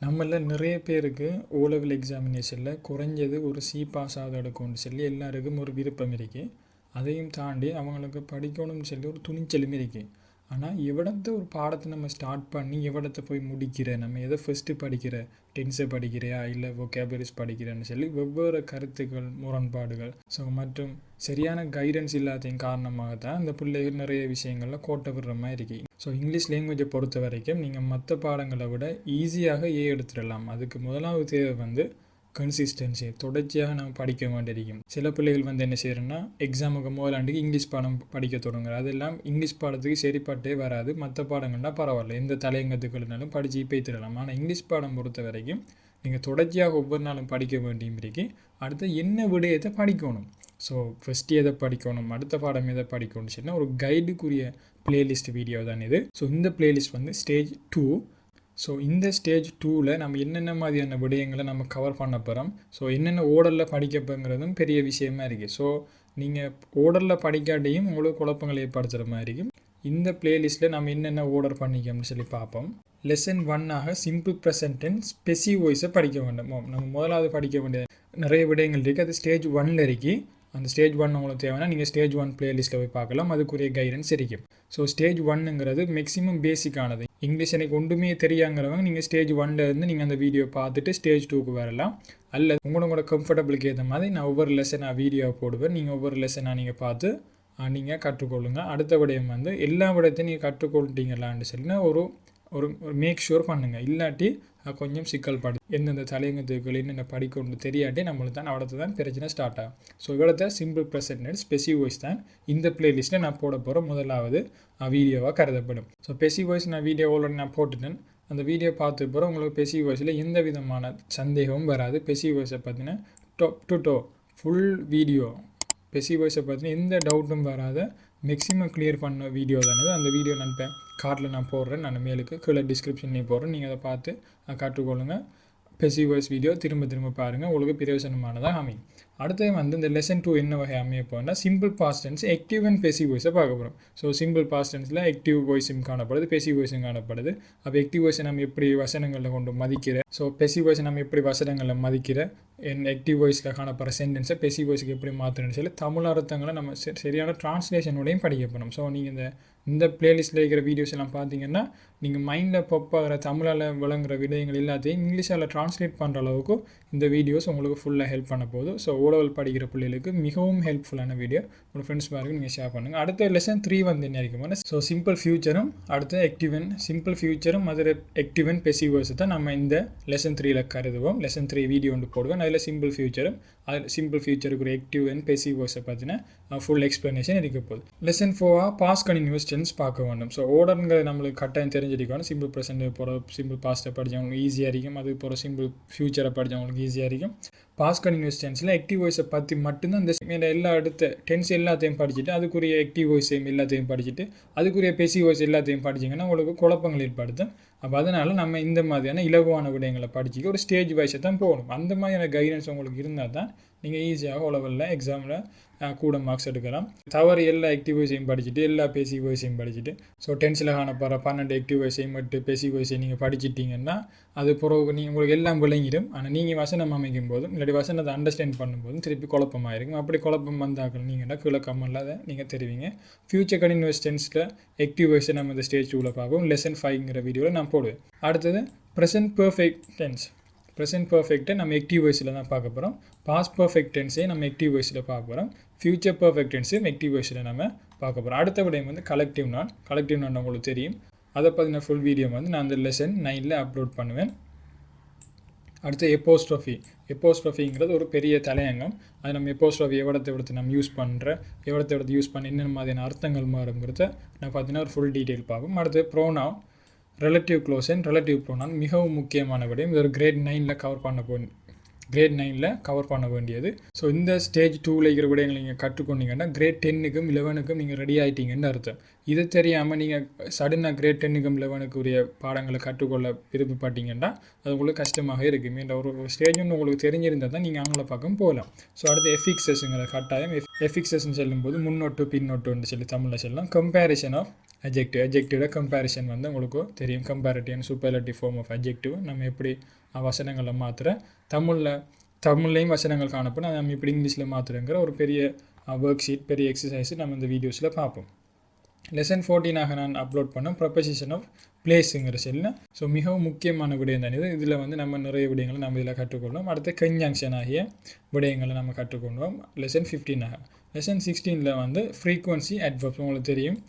நம்மள நிறைய பேருக்கு ஓலெவல் எக்ஸாமினேஷனில் குறைஞ்சது ஒரு சி பாஸ் ஆகுது எடுக்கும்னு சொல்லி எல்லாருக்கும் ஒரு விருப்பம் இருக்குது. அதையும் தாண்டி அவங்களுக்கு படிக்கணும்னு சொல்லி ஒரு துணிச்சலும் இருக்குது. ஆனால் எவ்வளோத்த ஒரு பாடத்தை நம்ம ஸ்டார்ட் பண்ணி எவ்வளோத்த போய் முடிக்கிற, நம்ம எதை ஃபஸ்ட்டு படிக்கிற, டென்ஸை படிக்கிறியா இல்லை vocabularies படிக்கிறேன்னு சொல்லி வெவ்வேறு கருத்துக்கள், முரண்பாடுகள் மற்றும் சரியான கைடன்ஸ் இல்லாததின் காரணமாக தான் இந்த பிள்ளைகள் நிறைய விஷயங்களில் கோட்டை விடுற மாதிரி இருக்குது. இங்கிலீஷ் லாங்குவேஜை பொறுத்த வரைக்கும் நீங்கள் மற்ற பாடங்களை விட ஈஸியாக எடுத்துடலாம். அதுக்கு முதலாவது தேவை கன்சிஸ்டன்சி, தொடர்ச்சியாக நம்ம படிக்க வேண்டியிருக்கும். சில பிள்ளைகள் என்ன செய்யறோன்னா எக்ஸாமுக்கு முதலாண்டுக்கு இங்கிலீஷ் பாடம் படிக்க தொடங்குற, அதெல்லாம் இங்கிலீஷ் பாடத்துக்கு சரிப்பட்டே வராது. மற்ற பாடங்கள்னா பரவாயில்ல, எந்த தலையங்கத்துக்குள்ளாலும் படித்து போய்த்திடலாம். ஆனால் இங்கிலீஷ் பாடம் பொறுத்த வரைக்கும் நீங்கள் தொடர்ச்சியாக ஒவ்வொரு நாளும் படிக்க வேண்டியும் இருக்கு. அடுத்து என்ன விடயத்தை படிக்கணும், ஃபஸ்ட்டு எதை படிக்கணும், அடுத்த பாடம் எதை படிக்கணும்னு சொன்னால் ஒரு கைடுக்குரிய பிளேலிஸ்ட் வீடியோ தான் இது. இந்த பிளேலிஸ்ட் ஸ்டேஜ் 2. இந்த ஸ்டேஜ் 2ல் நம்ம என்னென்ன மாதிரியான விடயங்களை நம்ம கவர் பண்ண போகிறோம், என்னென்ன ஓர்டரில் படிக்கப்போங்கிறதும் பெரிய விஷயமா இருக்குது. நீங்கள் ஓர்டரில் படிக்காட்டியும் உங்களுக்கு குழப்பங்களை ஏற்படுத்துகிற மாதிரி இருக்கும். இந்த பிளேலிஸ்ட்டில் நம்ம என்னென்ன ஓர்டர் பண்ணிக்கோம்னு சொல்லி பார்ப்போம். லெசன் 1ஆக சிம்பிள் ப்ரெசன்ட் டென்ஸ் ஸ்பெசிஃபிக் வாய்ஸை படிக்க வேண்டும். நம்ம முதலாவது படிக்க வேண்டிய நிறைய விடயங்கள் இருக்குது. அது ஸ்டேஜ் 1ல் இருக்கு. அந்த ஸ்டேஜ் 1 உங்களுக்கு தேவைன்னா நீங்கள் ஸ்டேஜ் 1 பிளேலிஸ்ட்டில் போய் பார்க்கலாம், அதுக்குரிய கைடன்ஸ் இருக்கும். ஸ்டேஜ் 1ங்கிறது மேக்ஸிமம் பேசிக்கானது. இங்கிலீஷ் எனக்கு ஒன்றுமே தெரியாங்கிறவங்க நீங்கள் ஸ்டேஜ் 1ல் இருந்து நீங்கள் அந்த வீடியோ பார்த்துட்டு ஸ்டேஜ் 2க்கு வரலாம். அல்லது உங்களோட கம்ஃபர்டபுளுக்கு ஏற்ற மாதிரி நான் ஒவ்வொரு லெசனாக வீடியோ போடுவேன். நீங்கள் ஒவ்வொரு லெசனாக நீங்கள் பார்த்து நீங்கள் கற்றுக்கொள்ளுங்க. அடுத்த விடயம் எல்லா விடத்தையும் நீங்கள் கற்றுக்கொள்ளிட்டீங்களான்னு சொல்லி ஒரு மேக் ஷூர் பண்ணுங்கள். இல்லாட்டி கொஞ்சம் சிக்கல் படு, எந்தெந்த தலையங்கத்துக்கள் என்னென்ன படிக்கணும்னு தெரியாட்டி நம்மளுக்கு தான் அவ்வளோத்து தான் பிரச்சனை ஸ்டார்ட் ஆகும். இவ்வளோத்த simple present tense specific voice தான் இந்த பிளேலிஸ்ட்டில் நான் போட போகிற முதலாவது வீடியோவாக கருதப்படும். ஸ்பெசிஃபிக் வாய்ஸ் நான் வீடியோ ஆல்ரெடி நான் போட்டுட்டேன். அந்த வீடியோ பார்த்து போகிற உங்களுக்கு ஸ்பெசிஃபிக் வாய்ஸில் எந்த விதமான சந்தேகமும் வராது. ஸ்பெசிஃபிக் வாய்ஸை பார்த்தீங்கன்னா top to to full video, specific வாய்ஸை பார்த்தீங்கன்னா எந்த டவுட்டும் வராத மேக்ஸிமம் கிளியர் பண்ண வீடியோ தானே. அந்த வீடியோ நான் கார்டில் நான் போடுறேன், நான் மேலுக்கு கீழே டிஸ்கிரிப்ஷன்லேயும் போடுறேன். நீங்கள் அதை பார்த்து கற்றுக்கொள்ளுங்கள். ஸ்பெசிஃபிக் வாய்ஸ் வீடியோ திரும்ப பாருங்கள், உங்களுக்கு பிரயோஜனமானதாக அமையும். அடுத்து இந்த லெசன் 2 என்ன வகை அமைய போகிறோம்னா simple past tense active and passive வாய்ஸை பார்க்க போகிறோம். சிம்பிள் பாஸ்ட் டென்ஸில் ஆக்டிவ் வாய்ஸும் காணப்படுது, பேசிவ் வாய்ஸும் காணப்படுது. அப்போ ஆக்டிவ் வாய்ஸை நம்ம எப்படி வசனங்களில் கொண்டு மதிக்கிற, பேசிவ் வாய்ஸை நம்ம எப்படி வசனங்களில் மதிக்கிற, ஆக்டிவ் வாய்ஸில் காணப்படுற சென்டென்ஸை பேசிவ் வாய்ஸுக்கு எப்படி மாற்றுறேன்னு சொல்லி தமிழ் அர்த்தங்களை நம்ம சரியான டிரான்ஸ்லேஷனோடையும் படிக்க போகிறோம். நீங்கள் இந்த பிளேலிஸ்ட்டில் இருக்கிற வீடியோஸ் எல்லாம் பார்த்தீங்கன்னா நீங்கள் மைண்டில் பொப்பாகிற தமிழால் விளங்குற விடயங்கள் எல்லாத்தையும் இங்கிலீஷால் ட்ரான்ஸ்லேட் பண்ணுற அளவுக்கு இந்த வீடியோஸ் உங்களுக்கு ஃபுல்லாக ஹெல்ப் பண்ண போகுது. ஓலெவல் படிக்கிற பிள்ளைகளுக்கு மிகவும் ஹெல்ப்ஃபுல்லான வீடியோ உங்கள் ஃப்ரெண்ட்ஸ் பாருங்க, நீங்கள் ஷேர் பண்ணுங்கள். அடுத்த லெசன் 3 என்ன இருக்கும்போது சிம்பிள் ஃபியூச்சரும் அடுத்து ஆக்டிவ் அண்ட் சிம்பிள் ஃபியூச்சரும் அதில் ஆக்டிவ் அண்ட் பேசிவ் வாய்ஸ் தான் நம்ம இந்த லெசன் 3ல் கருதுவோம். லெசன் 3 வீடியோ ஒன்று போடுவேன். அதில் சிம்பிள் ஃபியூச்சரும் அதில் சிம்பிள் ஃபியூச்சருக்கு ஒரு ஆக்டிவ் அண்ட் பேசிவ் வாய்ஸை பார்த்தீங்கன்னா ஃபுல் எக்ஸ்ப்ளனேஷன் இருக்க போகுது. லெசன் 4 பாஸ்ட் கண்டினியூஸ் டென்ஸ் பார்க்க வேண்டும். ஓர்டருங்கிறது நம்மளுக்கு கட்டாயம் தெரிஞ்சிருக்கணும். சிம்பிள் ப்ரெசென்ட் போகிற சிம்பிள் பாஸ்ட்டை படித்தவங்களுக்கு ஈஸியாக இருக்கும், அது போகிற சிம்பிள் ஃபியூச்சரை படித்தவங்களுக்கு ஈஸியாக இருக்கும். பாஸ்ட் கண்டினியூஸ் டென்ஸில் ஆக்டிவ் வாய்ஸை பற்றி மட்டும்தான் இந்த எல்லா அடுத்த டென்ஸ் எல்லாத்தையும் படிச்சுட்டு அதுக்குரிய ஆக்டிவ் வாய்ஸையும் எல்லாத்தையும் படிச்சுட்டு அதுக்குரிய பேசிவ் வாய்ஸ் எல்லாத்தையும் படிச்சிங்கன்னா உங்களுக்கு குழப்பங்கள் ஏற்படுத்தும். அப்போ அதனால் நம்ம இந்த மாதிரியான இலகுவான விடயங்களை படிச்சுக்க ஒரு ஸ்டேஜ் வைஸை தான் போகணும். அந்த மாதிரியான கைடன்ஸ் உங்களுக்கு இருந்தால் தான் நீங்கள் ஈஸியாக ஓலெவலில் எக்ஸாமில் கூட மார்க்ஸ் எடுக்கலாம். தவறு எல்லா ஆக்டிவ் வாய்ஸையும் படிச்சுட்டு எல்லா பேசிவ் வாய்ஸையும் படிச்சுட்டு டென்ஸில் காணப்படுற 12 ஆக்டிவ் வாய்ஸையும் மட்டும் பேசிவ் வாய்ஸை நீங்கள் படிச்சிட்டிங்கன்னா அது பிறகு நீங்கள் உங்களுக்கு எல்லாம் விளங்கிடும். ஆனால் நீங்கள் வசனம் அமைக்கும் போதும் இல்லாட்டி வசனத்தை அண்டர்ஸ்டாண்ட் பண்ணும்போதும் திருப்பி குழப்பமாக இருக்கும். அப்படி குழப்பம் வந்தாக்கள் நீங்கன்னா கீழே கமெண்ட்டில் அதை நீங்கள் தெரிவிங்க. ஃபியூச்சர் கண்டினியூஸ் டென்ஸில் ஆக்டிவ் வாய்ஸை நம்ம இந்த ஸ்டேஜ் 2ல் பார்ப்போம். லெசன் 5ங்கிற வீடியோவில் நான் போடுவேன். அடுத்தது ப்ரெசன்ட் பர்ஃபெக்ட் டென்ஸ். ப்ரெசென்ட் பர்ஃபெக்ட்டை நம்ம ஆக்டிவ் வாய்ஸில் தான் பார்க்க போகிறோம். பாஸ்ட் பர்ஃபெக்ட் டென்ஸையும் நம்ம ஆக்டிவ் வாய்ஸில் பார்க்க போகிறோம். ஃபியூச்சர் பர்ஃபெக்ட் டென்ஸையும் ஆக்டிவ் வாய்ஸில் நம்ம பார்க்க போகிறோம். அடுத்த விடயம் கலெக்டிவ் நான் உங்களுக்கு தெரியும். அதை பற்றின ஃபுல் வீடியோ நான் அந்த லெசன் 9ல் அப்லோட் பண்ணுவேன். அடுத்து எப்போஸ்ட்ரோஃபிங்கிறது ஒரு பெரிய தலையங்கம். அது நம்ம எப்போஸ்ட்ரோஃபி எவ்வளத்தை நம்ம யூஸ் யூஸ் பண்ண என்னென்ன மாதிரியான அர்த்தங்கள் மாறுங்கிறத நான் பார்த்தீங்கன்னா ஒரு ஃபுல் டீட்டெயில் பார்ப்போம். அடுத்து pronoun, relative close and relative pronoun மிகவும் முக்கியமான விடயம். இது ஒரு கிரேட் 9ல் கவர் பண்ண வேண்டியது. இந்த ஸ்டேஜ் 2ல் இருக்கிற விடயங்களை நீங்கள் கற்றுக்கொண்டீங்கன்னா கிரேட் 10க்கும் 11க்கும் நீங்கள் ரெடி ஆகிட்டீங்கன்னு அர்த்தம். இது தெரியாமல் நீங்கள் சடனாக கிரேட் 10க்கும் 11க்கு உரிய பாடங்களை கற்றுக்கொள்ள விருப்பப்பட்டீங்கன்னா அது உங்களுக்கு கஷ்டமாக இருக்குது. மீண்ட ஒரு ஸ்டேஜ் ஒன்று உங்களுக்கு தெரிஞ்சிருந்தால் தான் நீங்கள் ஆங்கில பக்கம் போகலாம். ஸோ அடுத்து எஃபிக்ஸஸ்ங்கிற கட்டாயம் எஃபிக்ஸஸ்ன்னு சொல்லும்போது முன்னோட்டு பின்னோட்டுன்னு சொல்லி தமிழில் சொல்லலாம். கம்பேரிசன் ஆஃப் அட்ஜெக்டிவோட கம்பேரிசன் வந்து உங்களுக்கு தெரியும். Comparative and superlative form of adjective நம்ம எப்படி வசனங்களை மாற்றுற தமிழ்லையும் வசனங்கள் காணப்படும், அதை நம்ம இப்படி இங்கிலீஷில் மாற்றுறங்கிற ஒரு பெரிய ஒர்க் ஷீட், பெரிய எக்ஸசைஸ் நம்ம இந்த வீடியோஸில் பார்ப்போம். லெசன் 14 நான் அப்லோட் பண்ணோம் ப்ரொபசிஷன் ஆஃப் பிளேஸுங்கிற செல்லில். ஸோ மிகவும் முக்கியமான விடயம் தான் இது. இதில் வந்து நம்ம நிறைய விடயங்களை நம்ம இதில் கற்றுக்கொள்வோம். அடுத்து கன்ஜங்ஷன் ஆகிய விடயங்களை நம்ம கற்றுக்கொள்வோம் லெசன் 15. லெசன் 16 வந்து ஃப்ரீக்வன்சி அட்வர்ப்ஸ். உங்களுக்கு தெரியும்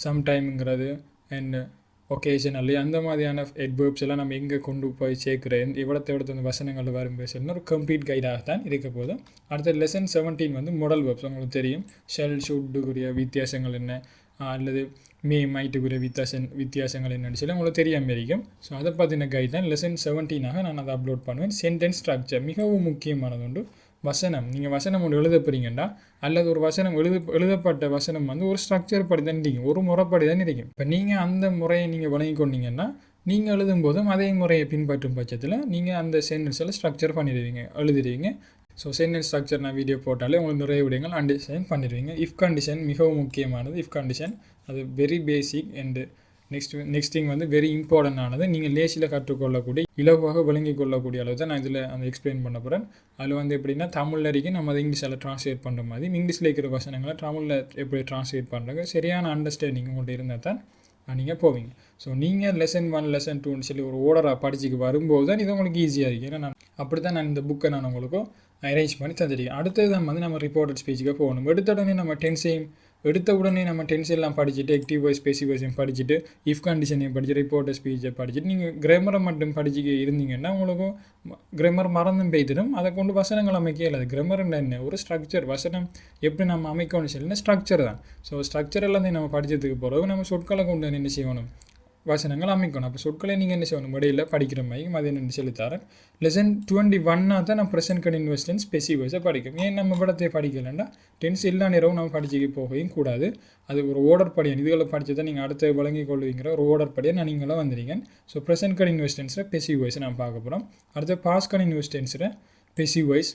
சம்டைம்ங்கிறது அண்ட் ஒகேஷனல்லி அந்த மாதிரியான அட்வர்ப்ஸ் எல்லாம் நம்ம எங்கே கொண்டு போய் சேர்க்குறேன், எவ்வளோத்த அந்த வசனங்கள் வரும் பேசுகிறதுன்னு ஒரு கம்ப்ளீட் கைடாக தான் இருக்க போது. அடுத்த லெசன் 17 வந்து மொடல் வேர்ப்ஸ். உங்களுக்கு தெரியும் ஷெல் ஷுட்டுக்குரிய வித்தியாசங்கள் என்ன, அல்லது மைட்டுக்குரிய வித்தியாசங்கள் என்னன்னு சொல்லி உங்களுக்கு தெரியாமல் இருக்கும். ஸோ அதை பற்றின கைட் தான் லெசன் 17 நான் அதை அப்லோட் பண்ணுவேன். சென்டென்ஸ் ஸ்ட்ரக்சர் மிகவும் முக்கியமானது உண்டு. வசனம் நீங்கள் வசனம் ஒன்று எழுத போகிறீங்கன்னா அல்லது ஒரு வசனம் எழுதப்பட்ட வசனம் வந்து ஒரு ஸ்ட்ரக்சர் படி தான் இருக்கும், ஒரு முறைப்படி தான் இருக்கும். இப்போ நீங்கள் அந்த முறையை நீங்கள் வழங்கி கொண்டீங்கன்னா நீங்கள் எழுதும்போதும் அதே முறையை பின்பற்றும் பட்சத்தில் நீங்கள் அந்த சென்டென்ஸில் ஸ்ட்ரக்சர் எழுதிடுவீங்க. ஸோ சென்டென்ஸ் ஸ்ட்ரக்சர் நான் வீடியோ போட்டாலே உங்களுக்கு நிறைய விடயங்கள் அண்டர்ஸ்டாண்ட் பண்ணிடுவீங்க. இஃப் கண்டிஷன் மிகவும் முக்கியமானது. இஃப் கண்டிஷன் அது very basic and next thing வந்து வெரி இம்பார்ட்டண்டானது. நீங்கள் லேசில் கற்றுக்கொள்ளக்கூடிய இலவாக விளங்கிக் கொள்ளக்கூடிய அளவு தான் நான் இதில் அந்த எக்ஸ்பிளைன் பண்ண போகிறேன். அதில் வந்து எப்படின்னா தமிழில் வரைக்கும் நம்ம அதை இங்கிலீஷில் ட்ரான்ஸ்லேட் பண்ணுற மாதிரி இங்கிலீஷில் இருக்கிற வசனங்களை தமிழில் எப்படி ட்ரான்ஸ்லேட் பண்ணுறாங்க சரியான அண்டர்ஸ்டாண்டிங் உங்கள்கிட்ட இருந்தால் தான் நீங்கள் போவீங்க. ஸோ நீங்கள் லெசன் 1 லெசன் 2ன்னு சொல்லி ஒரு ஓர்டராக படிச்சுக்கு வரும்போது தான் இது உங்களுக்கு ஈஸியாக இருக்குது. ஏன்னா அப்படி தான் நான் இந்த புக்கை நான் உங்களுக்கு அரேஞ்ச் பண்ணி தந்துருக்கேன். அடுத்தது தான் வந்து நம்ம ரிப்போர்ட்டட் ஸ்பீச்சுக்கு போகணும். எடுத்த உடனே நம்ம டென்ஸ் எல்லாம் படிச்சுட்டு ஆக்டிவ் வாய்ஸ் பேசிவ் வாய்ஸையும் படிச்சுட்டு இஃப் கண்டிஷனையும் படிச்சு ரிப்போர்ட்டட் ஸ்பீச்சை படிச்சுட்டு நீங்கள் கிராமரை மட்டும் படிச்சுக்க இருந்தீங்கன்னா உங்களுக்கு கிராமர் மறந்தும் பெய்திடும். அதை கொண்டு வசனங்கள் அமைக்க இல்லாது. கிராமர்னா என்ன, ஒரு ஸ்ட்ரக்சர். வசனம் எப்படி நம்ம அமைக்கணும்னு சொல்லி ஸ்ட்ரக்சர் தான். ஸோ ஸ்ட்ரக்சர் எல்லாம் நம்ம படித்ததுக்கு பிறகு நம்ம சொற்களை கொண்டு என்ன செய்யணும், வசனங்கள் அமைக்கணும். அப்போ சொற்களை நீங்கள் என்ன செய்யணும், இடையில படிக்கிற மாதிரி அது என்ன சொல்லித்தரேன். லெசன் 21 தான் நான் ப்ரெசன்ட் கண்டினியூஸ் டென்ஸ் ஸ்பெசிஃபிக் வாய்ஸை படிக்கும். ஏன் நம்ம விடத்தை படிக்கலைன்னா டென்ஸ் எல்லா நேரமும் நம்ம படிச்சுக்க போகவும் கூடாது. அது ஒரு ஓர்டர் படியாக இதுகளை படித்து தான் நீங்கள் அடுத்த வழங்கிக் கொள்வீங்கிற ஒரு ஓர்டர் படியாக நான் நீங்களாம் வந்துடுங்க. ஸோ ப்ரெசன்ட் கண்டினியூஸ் டென்ஸில் ஸ்பெசிஃபிக் வாய்ஸை நான் பார்க்க போகிறோம். அடுத்து பாஸ்ட் கண்டினியூஸ் டென்ஸில் ஸ்பெசிஃபிக் வாய்ஸ்,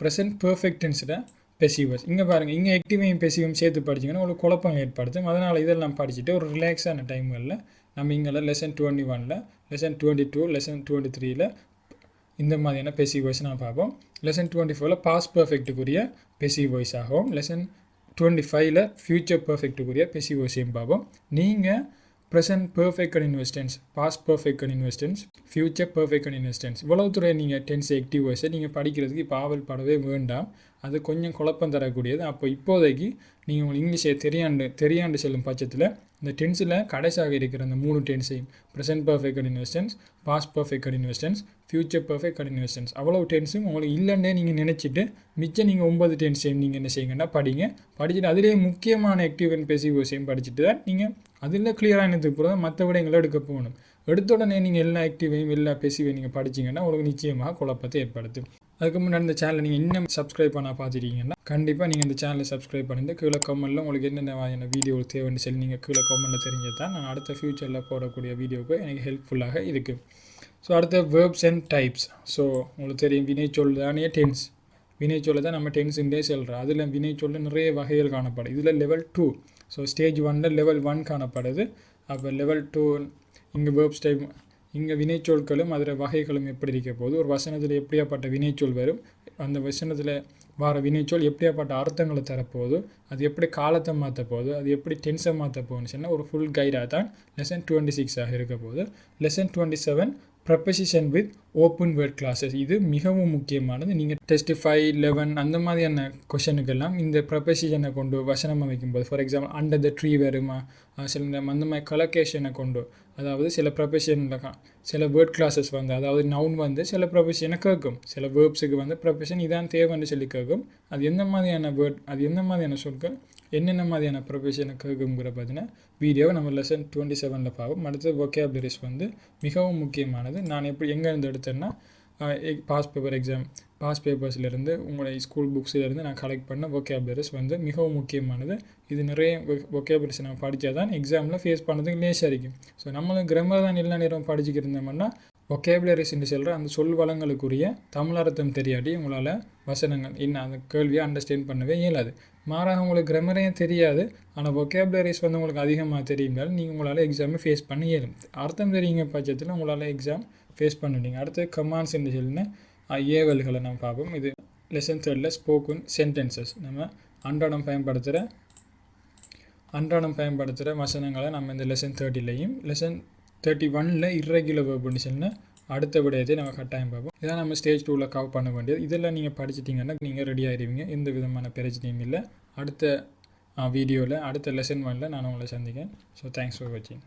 ப்ரெசன்ட் பெர்ஃபெக்ட் டென்ஸில் பெசிவஸ். இங்கே பாருங்கள், இங்கே ஆக்டிவையும் பெசிவும் சேர்த்து படிச்சிங்கன்னா உங்களுக்கு குழப்பம் ஏற்படுத்தும். அதனால் இதெல்லாம் படிச்சுட்டு ஒரு ரிலாக்ஸான டைம்களில் நம்ம இங்கே லெசன் 21 லெசன் 22 லெசன் 23 இந்த மாதிரியான பெசிவ் வாய்ஸ் நான் பார்ப்போம். லெசன் 24 பாஸ்ட் பர்ஃபெக்ட்டுக்குரிய பெசிவ் வாய்ஸ் ஆகும். லெசன் 25 ஃபியூச்சர் பர்ஃபெக்ட்டுக்குரிய பெசிவ் வாய்ஸையும் பார்ப்போம். நீங்கள் present perfect continuous tense, past perfect continuous tense, future perfect continuous tense இவ்வளவு துறை நீங்கள் டென்ஸ் ஆக்டிவ் வாய்ஸை நீங்கள் படிக்கிறதுக்கு இப்போ ஆவல் படவே வேண்டாம். அது கொஞ்சம் குழப்பம் தரக்கூடியது. அப்போ இப்போதைக்கு நீங்கள் உங்களுக்கு இங்கிலீஷை தெரியாண்டு செல்லும் பட்சத்தில் இந்த டென்ஸில் கடைசியாக இருக்கிற அந்த 3 டென்ஸையும் present perfect continuous tense, past perfect continuous tense, future perfect continuous tense அவ்வளவு டென்ஸும் உங்களுக்கு இல்லைன்னே நீங்கள் நினச்சிட்டு மிச்சம் நீங்கள் 9 டென்ஸையும் நீங்கள் என்ன செய்யுங்கன்னா படிச்சுட்டு அதிலேயே முக்கியமான ஆக்டிவ் அண்ட் பெசிவ் வாய்ஸையும் படிச்சுட்டு தான் நீங்கள் அதில் கிளியரானதுக்கு பிறகு மற்ற விடயங்களை எடுக்க போகணும். எடுத்த உடனே நீங்கள் எல்லா ஆக்டிவையும் எல்லா பெசிவையும் நீங்கள் படிச்சிங்கன்னா உங்களுக்கு நிச்சயமாக குழப்பத்தை ஏற்படுத்தும். அதுக்கு முன்னாடி இந்த சேனலை நீங்கள் இன்னும் சப்ஸ்கிரைப் பண்ண பார்த்துட்டீங்கன்னா கண்டிப்பாக நீங்கள் இந்த சேனலை சப்ஸ்கிரைப் பண்ணிட்டு கீழே கமெண்ட்டில் உங்களுக்கு என்னென்ன வீடியோ தேவைன்னு சொல்லி நீங்கள் கீழே கமெண்ட்டில் தெரிஞ்சது தான் நான் அடுத்த ஃபியூச்சரில் போடக்கூடிய வீடியோவுக்கு எனக்கு ஹெல்ப்ஃபுல்லாக இருக்குது. ஸோ அடுத்த வேர்ப்ஸ் அண்ட் டைப்ஸ். ஸோ உங்களுக்கு தெரியும் வினைச்சொல் தானே டென்ஸ். வினைச்சொல்லை தான் நம்ம டென்ஸுன்றே சொல்கிறோம். அதில் வினைச்சொல்ல நிறைய வகைகள் காணப்படும். இதில் லெவல் 2. ஸோ ஸ்டேஜ் 1 லெவல் 1 காணப்படுது. அப்போ லெவல் 2 இங்கே வேர்ப்ஸ் டைப், இங்கே வினைச்சொற்களும் அதில் வகைகளும் எப்படி இருக்க போது, ஒரு வசனத்தில் எப்படியாப்பட்ட வினைச்சொல் வரும், அந்த வசனத்தில் வர வினைச்சொல் எப்படியாப்பட்ட அர்த்தங்களை தரப்போகுது, அது எப்படி காலத்தை மாற்ற போகுது, அது எப்படி டென்ஸை மாற்ற போகுதுன்னு சொன்னால் ஒரு ஃபுல் கைடாக தான் லெசன் 26 இருக்க போகுது. Lesson 27 preposition with open word classes. இது மிகவும் முக்கியமானது. நீங்கள் டெஸ்ட் 5, 11 அந்த மாதிரியான கொஷனுக்கெல்லாம் இந்த ப்ரப்போசிஷனை கொண்டு வசனம் அமைக்கும்போது, for example under the tree வருமா, சில அந்த மாதிரி கலோகேஷனை கொண்டு, அதாவது சில ப்ரப்போசிஷனில் சில வேர்ட் கிளாஸஸ் வந்து, அதாவது நவுன் வந்து சில ப்ரப்போசிஷனை கேட்கும், சில வேர்ப்ஸுக்கு வந்து ப்ரப்போசிஷன் இதான் தேவைன்னு சொல்லி கேட்கும். அது எந்த மாதிரியான வேர்ட், அது எந்த மாதிரியான சொற்கள், என்னென்ன மாதிரியான ப்ரப்போசிஷனை கேட்குங்கிற பார்த்தீங்கன்னா வீடியோவை நம்ம லெசன் 27 பார்ப்போம். அடுத்து vocabularies வந்து மிகவும் முக்கியமானது. நான் எங்கேருந்து எடுத்தேன்னா பாஸ் பேப்பர் எக்ஸாம் பாஸ் பேப்பர்ஸ்லேருந்து உங்களுடைய ஸ்கூல் புக்ஸ்லேருந்து நான் கலெக்ட் பண்ண vocabularies வந்து மிகவும் முக்கியமானது. இது நிறைய vocabularies நம்ம படித்தா தான் எக்ஸாமில் ஃபேஸ் பண்ணுறதுக்கு லேசாக இருக்கும். ஸோ நம்மளும் கிராமர் தான் எல்லா நேரம் படிச்சுக்கிட்டு இருந்தோம்னா vocabularies என்று சொல்கிற அந்த சொல் வளங்களுக்குரிய தமிழ் அர்த்தம் தெரியாட்டி உங்களால் வசனங்கள் அந்த கேள்வியை அண்டர்ஸ்டாண்ட் பண்ணவே இயலாது. மாறாக உங்களுக்கு கிராமரையும் தெரியாது, ஆனால் vocabularies வந்து உங்களுக்கு அதிகமாக தெரியும்னாலும் நீங்கள் உங்களால் எக்ஸாமை ஃபேஸ் பண்ண இயலும். அர்த்தம் தெரியுங்க பட்சத்தில் உங்களால் எக்ஸாம் ஃபேஸ் பண்ணுவீங்க. அடுத்து கமாண்ட்ஸ் என்று சொல்லினா ஏவல்களை நம்ம பார்ப்போம். இது லெசன் 3ல் ஸ்போக்கன் சென்டென்சஸ். நம்ம அன்றாடம் பயன்படுத்துகிற வசனங்களை நம்ம இந்த லெசன் 30லையும் லெசன் 31ல் irregular verb சொன்னா அடுத்த விடயத்தை நம்ம கட்டாயம் பார்ப்போம். இதான் நம்ம ஸ்டேஜ் 2ல் கவர் பண்ண வேண்டியது. இதெல்லாம் நீங்கள் படிச்சிட்டிங்கன்னா நீங்கள் ரெடி ஆகிடுவீங்க, எந்த விதமான பிரச்சனையும் இல்லை. அடுத்த வீடியோவில் அடுத்த லெசன் 1ல் நான் உங்களை சந்திக்கிறேன். ஸோ தேங்க்ஸ் ஃபார் வாட்சிங்.